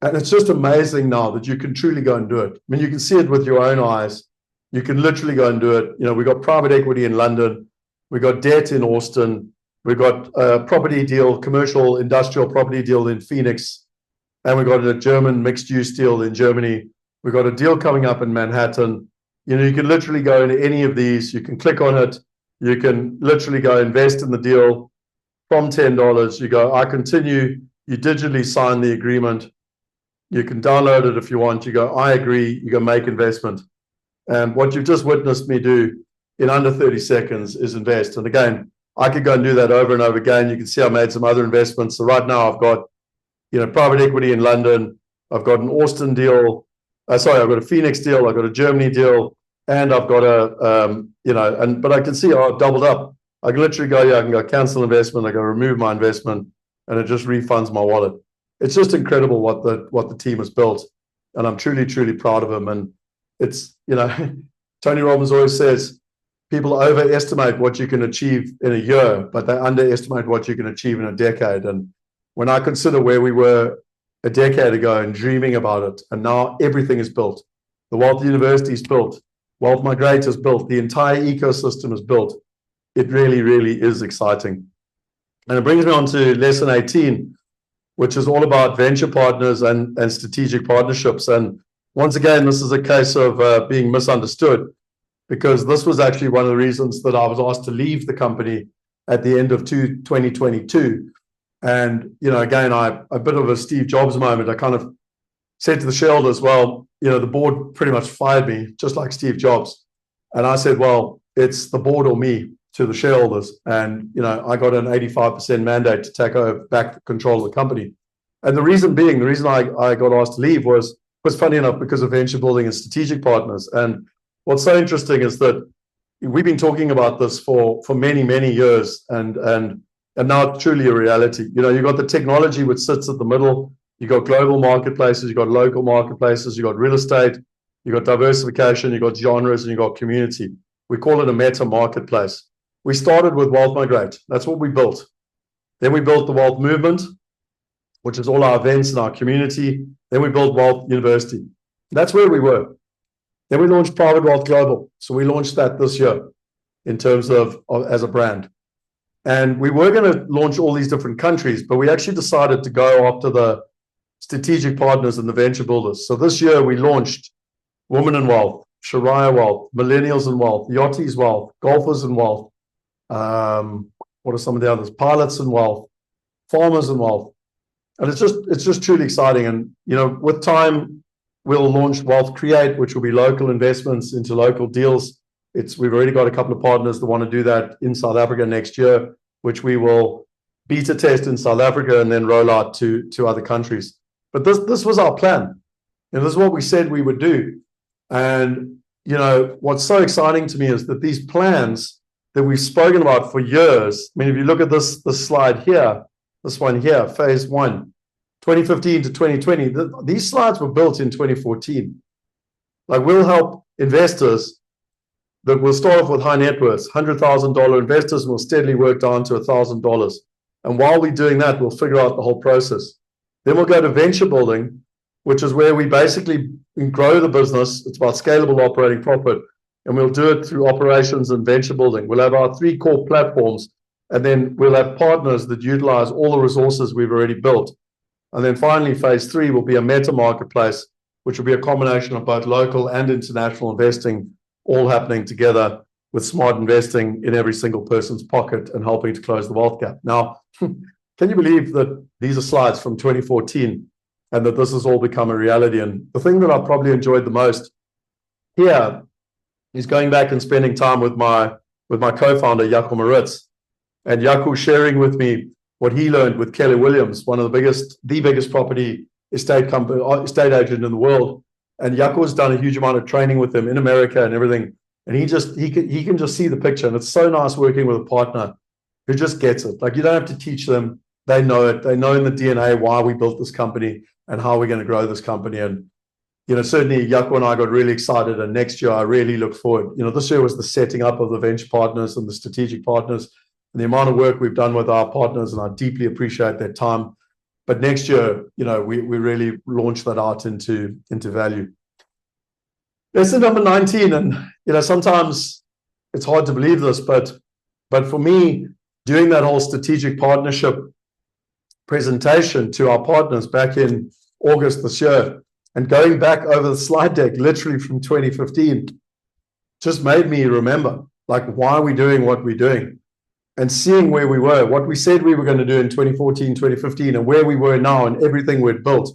And it's just amazing now that you can truly go and do it. I mean, you can see it with your own eyes. You can literally go and do it. We got private equity in London. We got debt in Austin. We got a property deal, commercial industrial property deal in Phoenix. And we got a German mixed use deal in Germany. We got a deal coming up in Manhattan. You can literally go into any of these. You can click on it. You can literally go invest in the deal from $10. You go, I continue. You digitally sign the agreement. You can download it if you want. You go, I agree. You go make investment. And what you've just witnessed me do in under 30 seconds is invest. And again, I could go and do that over and over again. You can see I made some other investments. So right now I've got, private equity in London. I've got an Austin deal. I've got a Phoenix deal. I've got a Germany deal. And I've got but I can see I've doubled up. I can literally go, I can go cancel investment. I go remove my investment, and it just refunds my wallet. It's just incredible what the team has built. And I'm truly, truly proud of them. And it's, Tony Robbins always says, people overestimate what you can achieve in a year, but they underestimate what you can achieve in a decade. And when I consider where we were a decade ago and dreaming about it, and now everything is built. The Wealthe University is built. Wealth Migrate is built. The entire ecosystem is built. It really, really is exciting. And it brings me on to lesson 18, which is all about venture partners and strategic partnerships. And once again, this is a case of being misunderstood, because this was actually one of the reasons that I was asked to leave the company at the end of 2022. And, again, a bit of a Steve Jobs moment. I kind of said to the shareholders, well, the board pretty much fired me, just like Steve Jobs. And I said, well, it's the board or me, to the shareholders. And, I got an 85% mandate to take over back control of the company. And the reason I got asked to leave was funny enough because of venture building and strategic partners. And what's so interesting is that we've been talking about this for many, many years, and now it's truly a reality. You've got the technology which sits at the middle. You've got global marketplaces, you've got local marketplaces, you've got real estate, you've got diversification, you've got genres, and you've got community. We call it a meta marketplace. We started with Wealth Migrate. That's what we built. Then we built the Wealth Movement, which is all our events in our community. Then we built Wealth University. That's where we were. Then we launched Private Wealth Global. So we launched that this year in terms of as a brand. And we were going to launch all these different countries, but we actually decided to go after the strategic partners and the venture builders. So this year we launched Women in Wealth, Sharia Wealth, Millennials in Wealth, Yachties Wealth, Golfers in Wealth. What are some of the others? Pilots in Wealth, Farmers in Wealth. And it's just truly exciting. And, with time, we'll launch Wealth Create, which will be local investments into local deals. We've already got a couple of partners that want to do that in South Africa next year, which we will beta test in South Africa and then roll out to other countries. But this was our plan. This is what we said we would do. And, what's so exciting to me is that these plans that we've spoken about for years, I mean, if you look at this slide here, this one here, phase 1, 2015 to 2020, these slides were built in 2014. Like, we'll help investors that will start off with high net worths, $100,000 investors, and will steadily work down to $1,000. And while we're doing that, we'll figure out the whole process. Then we'll go to venture building, which is where we basically grow the business. It's about scalable operating profit. And we'll do it through operations and venture building. We'll have our 3 core platforms, and then we'll have partners that utilize all the resources we've already built. And then finally, phase 3 will be a meta marketplace, which will be a combination of both local and international investing, all happening together with smart investing in every single person's pocket and helping to close the wealth gap. Now, can you believe that these are slides from 2014 and that this has all become a reality? And the thing that I probably enjoyed the most here is going back and spending time with my co-founder, Jaco Maritz, and Jaco sharing with me what he learned with Keller Williams, one of the biggest property estate agent in the world. And Jaco's done a huge amount of training with him in America and everything. And he can just see the picture. And it's so nice working with a partner who just gets it. Like, you don't have to teach them. They know it. They know in the DNA why we built this company and how we're going to grow this company. And, certainly Jaco and I got really excited. And next year, I really look forward. This year was the setting up of the venture partners and the strategic partners and the amount of work we've done with our partners. And I deeply appreciate their time. But next year, we really launch that out into value. Lesson number 19, and sometimes it's hard to believe this, but for me, doing that whole strategic partnership presentation to our partners back in August this year, and going back over the slide deck, literally from 2015, just made me remember. like, why are we doing what we're doing? And seeing where we were, what we said we were going to do in 2014, 2015, and where we were now and everything we'd built.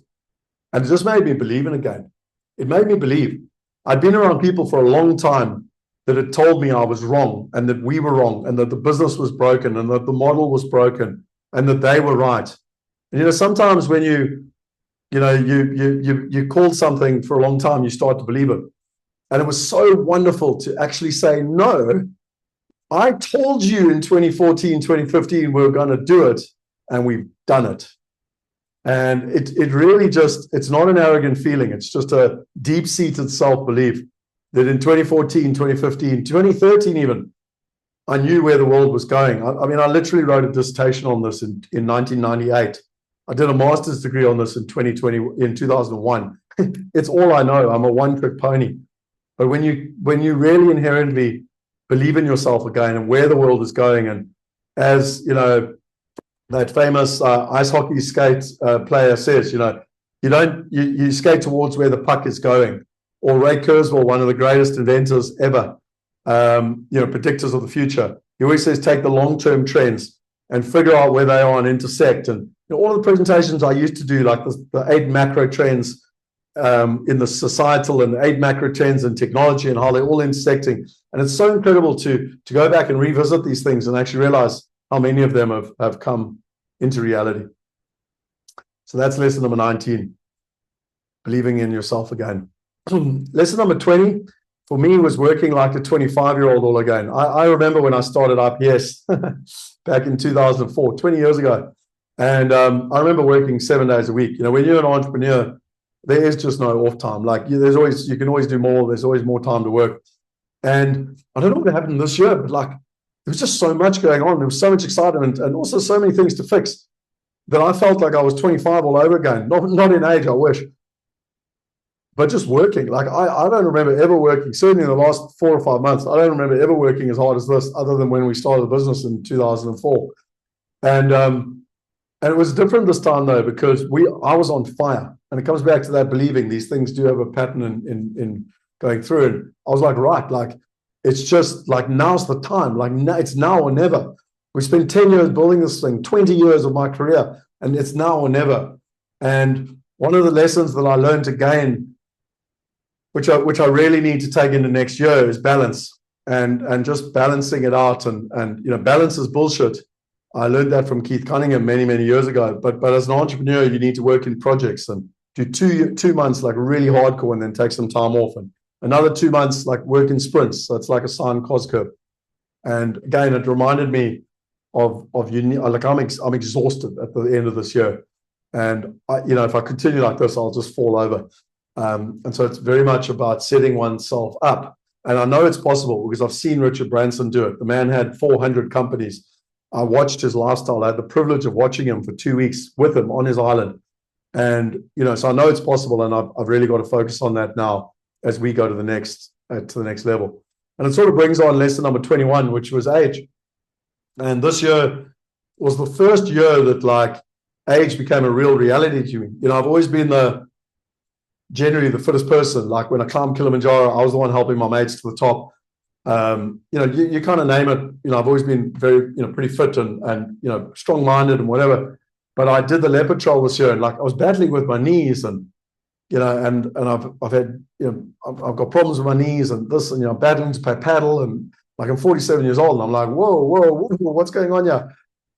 And it just made me believe in again. It made me believe. I'd been around people for a long time that had told me I was wrong and that we were wrong and that the business was broken and that the model was broken and that they were right. And, sometimes when you call something for a long time, you start to believe it. And it was so wonderful to actually say, no, I told you in 2014, 2015, we were going to do it, and we've done it. And it really just, it's not an arrogant feeling. It's just a deep-seated self-belief that in 2014, 2015, 2013 even, I knew where the world was going. I mean, I literally wrote a dissertation on this in 1998. I did a master's degree on this in 2001. It's all I know. I'm a one-trick pony. But when you really inherently believe in yourself again and where the world is going, and as that famous ice hockey skate player says, you skate towards where the puck is going. Or Ray Kurzweil, one of the greatest inventors ever, predictors of the future. He always says, take the long-term trends and figure out where they are and intersect. And all the presentations I used to do, like the 8 macro trends in the societal and the 8 macro trends in technology and how they're all intersecting. And it's so incredible to go back and revisit these things and actually realize how many of them have come into reality. So that's lesson number 19, believing in yourself again. Lesson number 20 for me was working like a 25-year-old all again. I remember when I started IPS back in 2004, 20 years ago. And I remember working 7 days a week. When you're an entrepreneur, there is just no off time. Like you can always do more. There's always more time to work. And I don't know what happened this year, but like there was just so much going on. There was so much excitement and also so many things to fix that I felt like I was 25 all over again. Not in age, I wish, but just working. Like I don't remember ever working, certainly in the last 4 or 5 months, I don't remember ever working as hard as this, other than when we started the business in 2004. And it was different this time though, because I was on fire. And it comes back to that believing these things do have a pattern in going through. And I was like, right, like it's just like now's the time. Like it's now or never. We spent 10 years building this thing, 20 years of my career, and it's now or never. And one of the lessons that I learned again, which I really need to take into next year, is balance and just balancing it out. And balance is bullshit. I learned that from Keith Cunningham many, many years ago. But as an entrepreneur, you need to work in projects and do 2 months like really hardcore and then take some time off, and another 2 months like work in sprints. So it's like a sine cos curve. And again, it reminded me of like I'm exhausted at the end of this year, and if I continue like this, I'll just fall over. And so it's very much about setting oneself up. And I know it's possible because I've seen Richard Branson do it. The man had 400 companies. I watched his lifestyle. I had the privilege of watching him for 2 weeks with him on his island. And, so I know it's possible, and I've really got to focus on that now as we go to the next level. And it sort of brings on lesson number 21, which was age. And this year was the first year that like age became a real reality to me. I've always been generally the fittest person. Like when I climbed Kilimanjaro, I was the one helping my mates to the top. You kind of name it. I've always been very, pretty fit and strong-minded and whatever. But I did the leopard trail this year, and like I was battling with my knees, and and I've had I've got problems with my knees and this, and I'm battling to paddle, and like I'm 47 years old, and I'm like, whoa, what's going on here?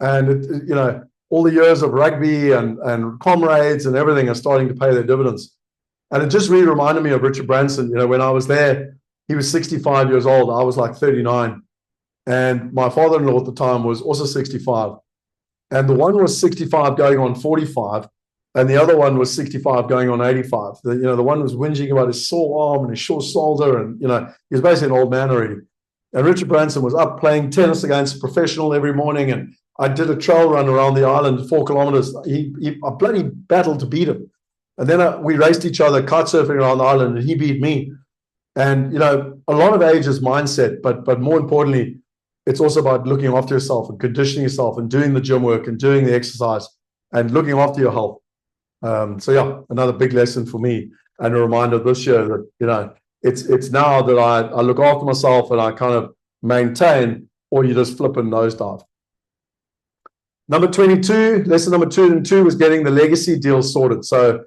And all the years of rugby and comrades and everything are starting to pay their dividends. And it just really reminded me of Richard Branson. When I was there, he was 65 years old. I was like 39. And my father-in-law at the time was also 65. And the one was 65 going on 45. And the other one was 65 going on 85. The one was whinging about his sore arm and his short shoulder. And, he was basically an old man already. And Richard Branson was up playing tennis against a professional every morning. And I did a trail run around the island, 4 kilometers. I bloody battled to beat him. And then we raced each other kite surfing around the island, and he beat me. And, a lot of age is mindset, but more importantly, it's also about looking after yourself and conditioning yourself and doing the gym work and doing the exercise and looking after your health. So yeah, another big lesson for me, and a reminder this year that, it's now that I look after myself, and I kind of maintain, or you just flip and nosedive. Number 22, lesson number 2 was getting the legacy deal sorted. So,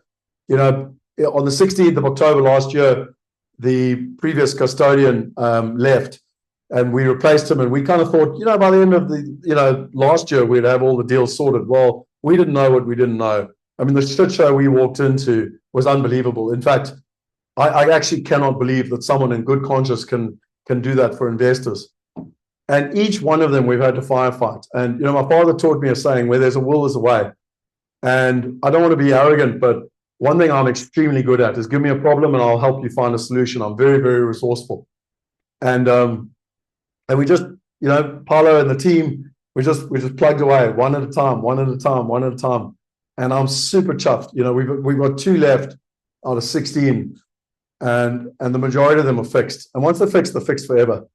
you know, on the 16th of October last year, the previous custodian left, and we replaced him. And we kind of thought, you know, by the end of the, you know, last year, we'd have all the deals sorted. Well, we didn't know what we didn't know. I mean, the shit show we walked into was unbelievable. In fact, I actually cannot believe that someone in good conscience can do that for investors. And each one of them we've had to firefight. And, you know, my father taught me a saying, where there's a will, there's a way. And I don't want to be arrogant, but one thing I'm extremely good at is give me a problem and I'll help you find a solution. I'm very, very resourceful. And we just, you know, Paolo and the team, we just plugged away one at a time. And I'm super chuffed. You know, we've got 2 left out of 16, and the majority of them are fixed. And once they're fixed forever.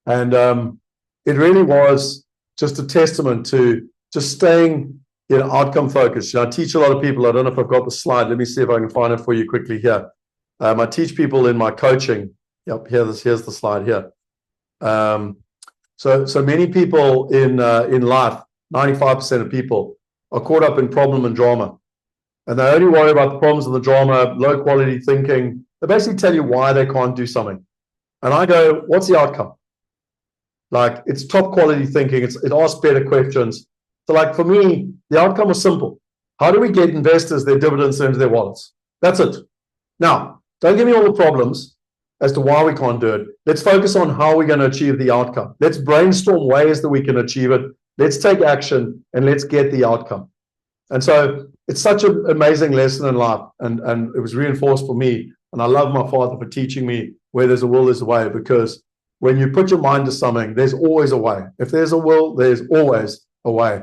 And it really was just a testament to just staying, you know, outcome focused. You know, I teach a lot of people. I don't know if I've got the slide. Let me see if I can find it for you quickly here. I teach people in my coaching. Yep, here's the slide here. So many people in life, 95% of people are caught up in problem and drama. And they only worry about the problems and the drama, low quality thinking. They basically tell you why they can't do something. And I go, what's the outcome? Like, it's top quality thinking. It asks better questions. So like for me, the outcome was simple. How do we get investors their dividends into their wallets? That's it. Now, don't give me all the problems as to why we can't do it. Let's focus on how we're going to achieve the outcome. Let's brainstorm ways that we can achieve it. Let's take action and let's get the outcome. And so it's such an amazing lesson in life. And it was reinforced for me. And I love my father for teaching me where there's a will, there's a way, because when you put your mind to something, there's always a way. If there's a will, there's always a way.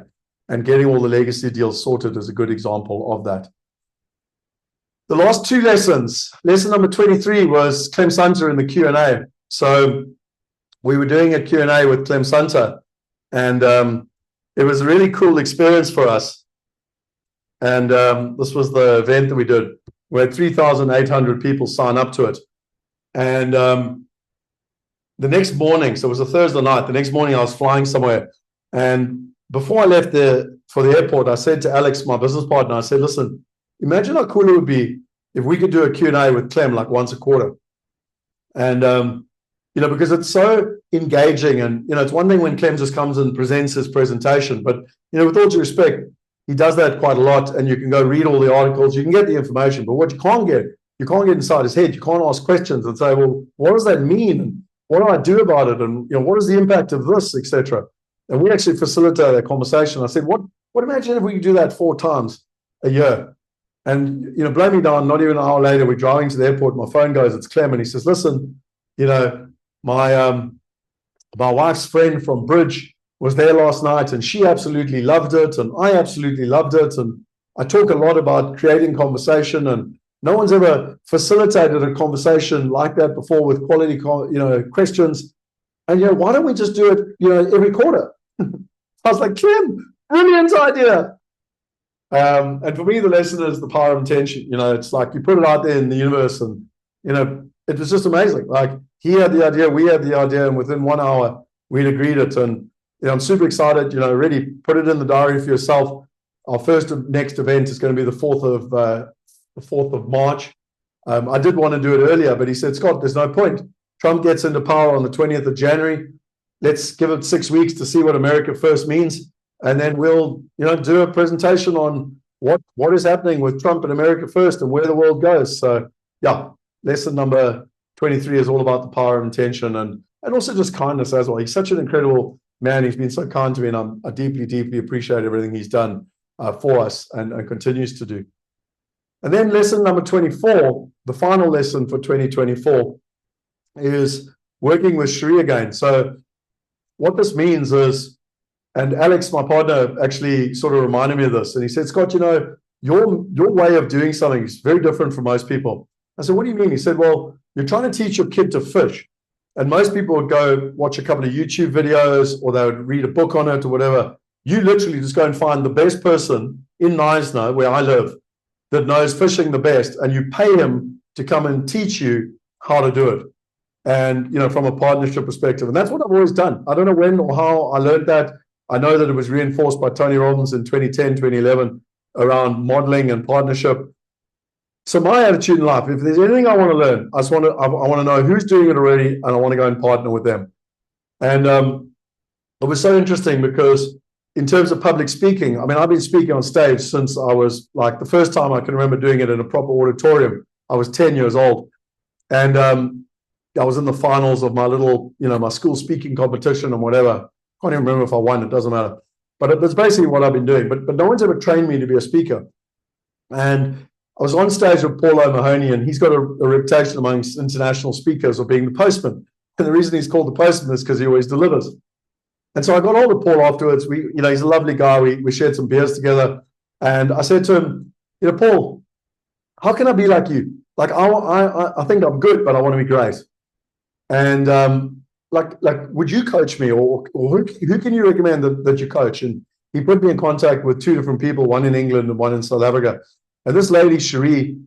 And getting all the legacy deals sorted is a good example of that. The last 2 lessons, lesson number 23 was Clem Santa in the Q&A. So we were doing a Q&A with Clem Santa, and it was a really cool experience for us. And this was the event that we did. We had 3,800 people sign up to it. And the next morning, so it was a Thursday night, the next morning I was flying somewhere. And before I left for the airport, I said to Alex, my business partner, I said, listen, imagine how cool it would be if we could do a Q&A with Clem like once a quarter. And, you know, because it's so engaging. And, you know, it's one thing when Clem just comes and presents his presentation. But, you know, with all due respect, he does that quite a lot. And you can go read all the articles. You can get the information. But what you can't get inside his head. You can't ask questions and say, well, what does that mean? And what do I do about it? And, you know, what is the impact of this, etc. And we actually facilitated that conversation. I said, what imagine if we could do that 4 times a year? And, you know, blow me down, not even an hour later, we're driving to the airport. My phone goes, it's Clem. And he says, listen, you know, my wife's friend from Bridge was there last night and she absolutely loved it. And I absolutely loved it. And I talk a lot about creating conversation, and no one's ever facilitated a conversation like that before with quality, you know, questions. And, you know, why don't we just do it, you know, every quarter? I was like, Clem, brilliant idea. And for me, the lesson is the power of intention. You know, it's like you put it out there in the universe, and, you know, it was just amazing. Like, he had the idea, we had the idea, and within 1 hour, we'd agreed it. And, you know, I'm super excited. You know, really put it in the diary for yourself. Our next event is going to be the 4th of March. I did want to do it earlier, but he said, Scott, there's no point. Trump gets into power on the 20th of January. Let's give it 6 weeks to see what America first means. And then we'll, you know, do a presentation on what is happening with Trump and America first and where the world goes. So, yeah, lesson number 23 is all about the power of intention and also just kindness as well. He's such an incredible man. He's been so kind to me, and I deeply, deeply appreciate everything he's done for us and continues to do. And then lesson number 24, the final lesson for 2024, is working with Sheree again. So what this means is, and Alex, my partner, actually sort of reminded me of this. And he said, Scott, you know, your way of doing something is very different from most people. I said, what do you mean? He said, well, you're trying to teach your kid to fish. And most people would go watch a couple of YouTube videos, or they would read a book on it or whatever. You literally just go and find the best person in Knysna, where I live, that knows fishing the best, and you pay him to come and teach you how to do it. and, from a partnership perspective. And that's what I've always done. I don't know when or how I learned that. I know that it was reinforced by Tony Robbins in 2010, 2011 around modeling and partnership. So my attitude in life, if there's anything I want to learn, I want to know who's doing it already, and I want to go and partner with them. And it was so interesting because in terms of public speaking, I mean, I've been speaking on stage since I was like, the first time I can remember doing it in a proper auditorium, I was 10 years old. And I was in the finals of my little, my school speaking competition and whatever. I can't even remember if I won, it doesn't matter. But that's basically what I've been doing. But no one's ever trained me to be a speaker. And I was on stage with Paul O'Mahony, and he's got a reputation amongst international speakers of being the postman. And the reason he's called the postman is because he always delivers. And so I got hold of Paul afterwards. He's a lovely guy. We shared some beers together. And I said to him, Paul, how can I be like you? Like, I think I'm good, but I want to be great. And would you coach me, or who can you recommend that you coach? And he put me in contact with two different people, one in England and one in South Africa. And this lady, Cherie,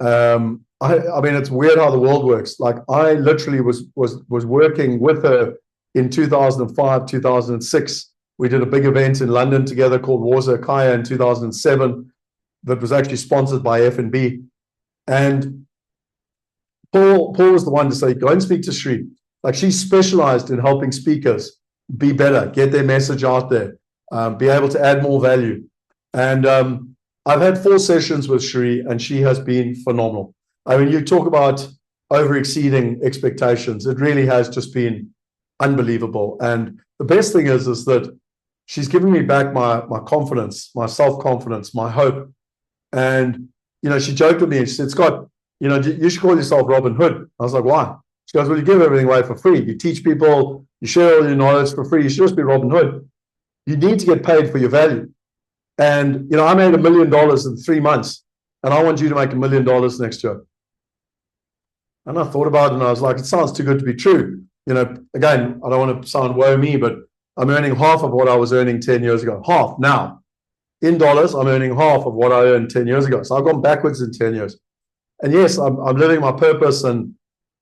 I mean, it's weird how the world works. Like, I literally was working with her in 2005, 2006. We did a big event in London together called Wealthe Kaya in 2007 that was actually sponsored by F&B. And Paul was the one to say, go and speak to Cherie. Like, she's specialized in helping speakers be better, get their message out there, be able to add more value. And I've had 4 sessions with Cherie, and she has been phenomenal. I mean, you talk about over-exceeding expectations. It really has just been unbelievable. And the best thing is that she's given me back my confidence, my self-confidence, my hope. And, she joked with me and she said, Scott, you should call yourself Robin Hood. I was like, why? She goes, well, you give everything away for free. You teach people, you share all your knowledge for free. You should just be Robin Hood. You need to get paid for your value. And, I made $1 million in 3 months, and I want you to make $1 million next year. And I thought about it, and I was like, it sounds too good to be true. Again, I don't want to sound woe me, but I'm earning half of what I was earning 10 years ago. Half now. In dollars, I'm earning half of what I earned 10 years ago. So I've gone backwards in 10 years. And yes, I'm living my purpose and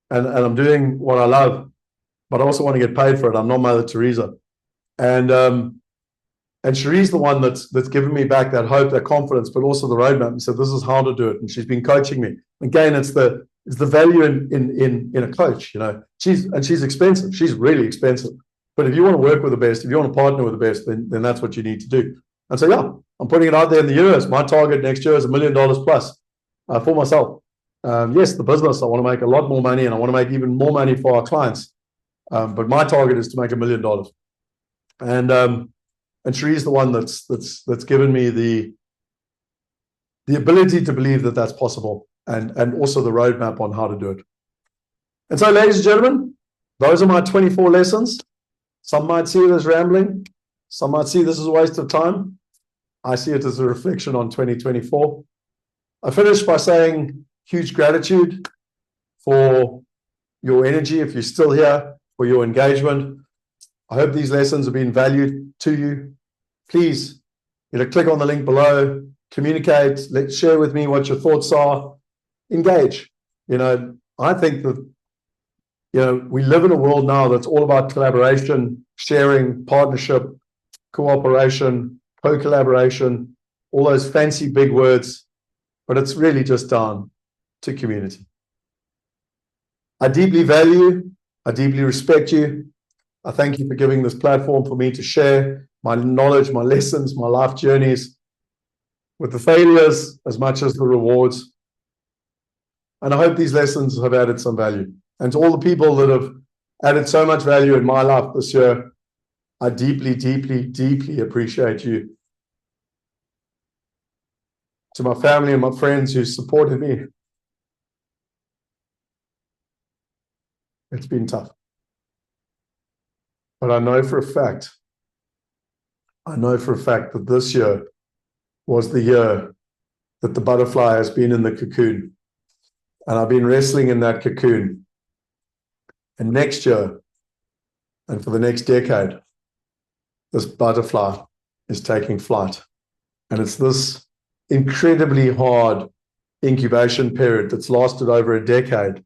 I'm doing what I love, but I also want to get paid for it. I'm not Mother Teresa. And Cherie's the one that's given me back that hope, that confidence, but also the roadmap. And said, this is how to do it. And she's been coaching me. Again, it's the value in a coach. She's expensive. She's really expensive. But if you want to work with the best, if you want to partner with the best, then that's what you need to do. And so, yeah, I'm putting it out there in the universe. My target next year is $1 million plus for myself. Yes, the business, I want to make a lot more money, and I want to make even more money for our clients. But my target is to make $1 million. And Cherie's the one that's given me the ability to believe that that's possible, and also the roadmap on how to do it. And so, ladies and gentlemen, those are my 24 lessons. Some might see it as rambling. Some might see this as a waste of time. I see it as a reflection on 2024. I finish by saying huge gratitude for your energy, if you're still here, for your engagement. I hope these lessons have been valued to you. Please, click on the link below, communicate, share with me what your thoughts are, engage. I think that, we live in a world now that's all about collaboration, sharing, partnership, cooperation, co-collaboration, all those fancy big words, but it's really just down to community. I deeply value, I deeply respect you. I thank you for giving this platform for me to share my knowledge, my lessons, my life journeys, with the failures as much as the rewards. And I hope these lessons have added some value. And to all the people that have added so much value in my life this year, I deeply, deeply, deeply appreciate you. To my family and my friends who supported me, it's been tough. But I know for a fact that this year was the year that the butterfly has been in the cocoon. And I've been wrestling in that cocoon. And next year, and for the next decade, this butterfly is taking flight. And it's this incredibly hard incubation period that's lasted over a decade.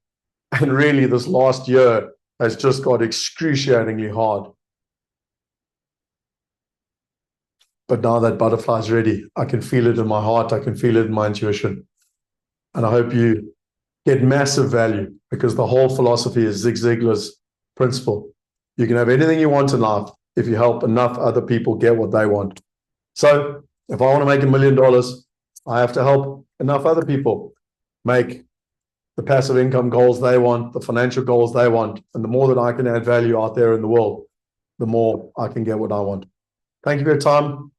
And really, this last year has just got excruciatingly hard. But now that butterfly's ready, I can feel it in my heart. I can feel it in my intuition. And I hope you get massive value, because the whole philosophy is Zig Ziglar's principle. You can have anything you want in life if you help enough other people get what they want. So if I want to make $1 million, I have to help enough other people make the passive income goals they want, the financial goals they want. And the more that I can add value out there in the world, the more I can get what I want. Thank you for your time.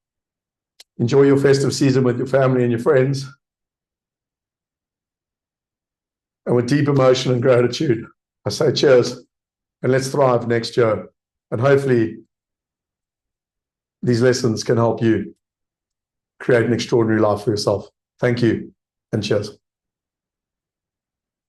Enjoy your festive season with your family and your friends. And with deep emotion and gratitude, I say cheers, and let's thrive next year. And hopefully these lessons can help you create an extraordinary life for yourself. Thank you, and cheers.